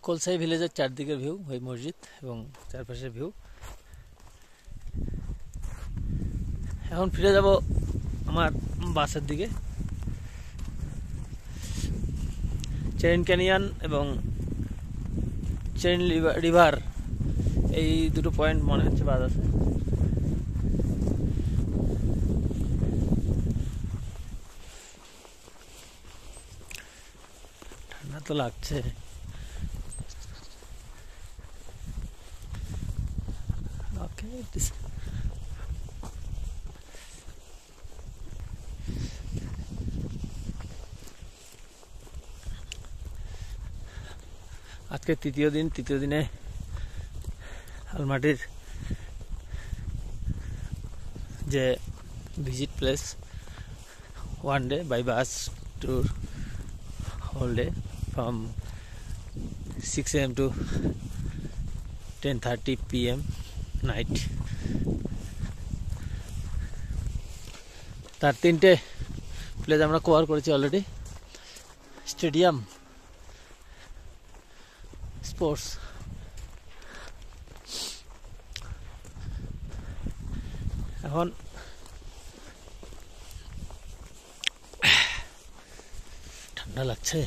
কলসাই ভিলেজের চারদিকের view, ওই মসজিদ এবং চারপাশের ভিউ। এখন ফিরে যাব আমার বাসের দিকে। চেইন ক্যানিয়ন এবং চেইন রিভার এই দুটো পয়েন্ট মনে হচ্ছে বাদ আছে। ঠান্ডা তো লাগছে। ওকে, আজকে তৃতীয় দিনে আলমাটির যে visit place, one day by bus tour, whole day from 6 AM to 10:30 PM night. তার 3টে প্লেস আমরা কভার করেছি অলরেডি। স্টেডিয়াম, স্পোর্টস, এখন ঠান্ডা লাগছে।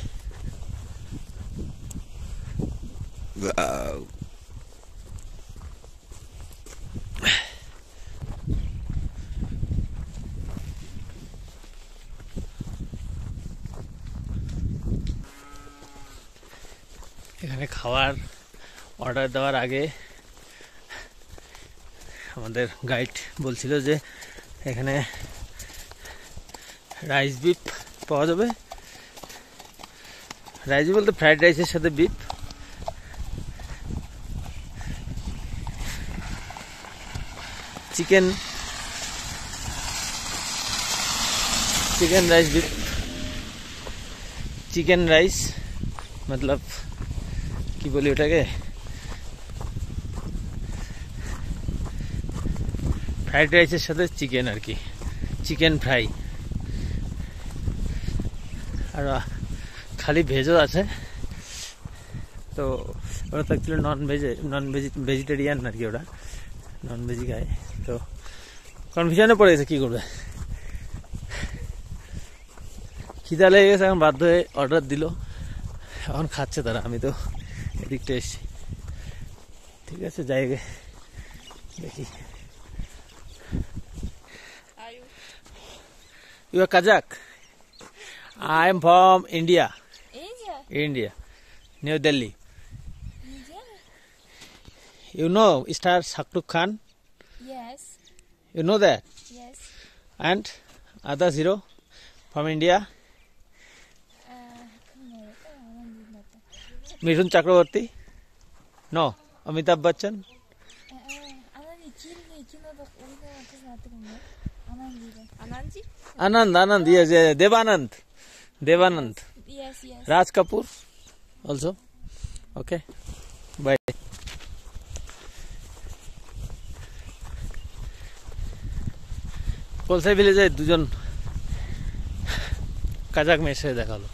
এখানে খাওয়ার অর্ডার দেওয়ার আগে আমাদের গাইড বলছিল যে এখানে রাইস বিফ পাওয়া যাবে। রাইস বলতে ফ্রাইড রাইসের সাথে beef, chicken rice beef, chicken rice মতলব কি বলি ওটাকে, ফ্রাইড রাইসের সাথে চিকেন আর কি, চিকেন ফ্রাই। আর খালি ভেজও আছে। তো ওরা তো অ্যাকচুয়ালি ভেজিটেরিয়ান আর কি, ওরা নন ভেজি খায়। তো কনফিউশনে পড়ে গেছে কী করবে, খিদা লেগে গেছে, এখন বাধ্য হয়ে অর্ডার দিল, এখন খাচ্ছে তারা। আমি তো এদিকটা এসছি। ঠিক আছে, যাই দেখি। You are Kazakh? I am from India. India, New Delhi. You know star Shahrukh Khan? Yes. You know that? Yes. And other hero from India? Mithun Chakraborty? No. Amitabh Bachchan? Anand, yes, Devanand. Yes. Raj Kapoor also. Okay, bye. কলসাই ভিলেজে দুজন Kazakh মেয়ের সাথে দেখালো।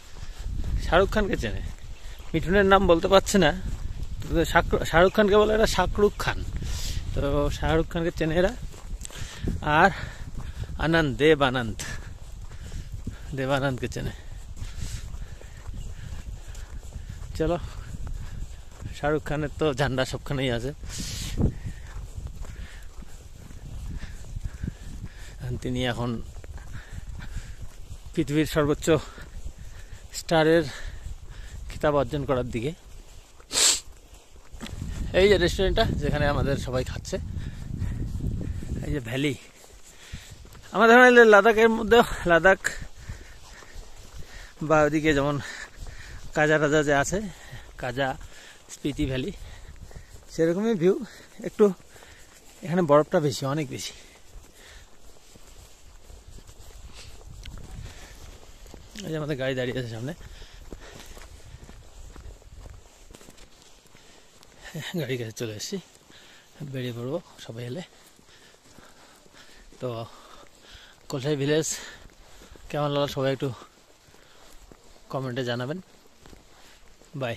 শাহরুখ খানকে চেনে, মিঠুনের নাম বলতে পারছে না, শাহরুখ খানকে বলে এরা শাকরুখ খান। তো শাহরুখ খানকে চেনে এরা। আর দেবানন্দকে চেনে। চলো, শাহরুখ খানের তো ঝান্ডা সবখানেই আছে। তিনি এখন পৃথিবীর সর্বোচ্চ স্টারের খিতাব অর্জন করার দিকে। এই যে রেস্টুরেন্টটা যেখানে আমাদের সবাই খাচ্ছে, এই যে ভ্যালি। আমাদের লাদাখের মধ্যে, লাদাখ বা ওদিকে যেমন কাজা টাজা যে আছে, কাজা স্পিতি ভ্যালি, সেরকমই ভিউ। একটু এখানে বরফটা বেশি, অনেক বেশি। এই যে আমাদের গাড়ি দাঁড়িয়ে আছে সামনে, গাড়ি কাছে চলে এসেছি, বেরিয়ে পড়বো সবাই এলে। তো কলসাই ভিলেজ কেমন লাগলো সবাই একটু কমেন্টে জানাবেন। বাই।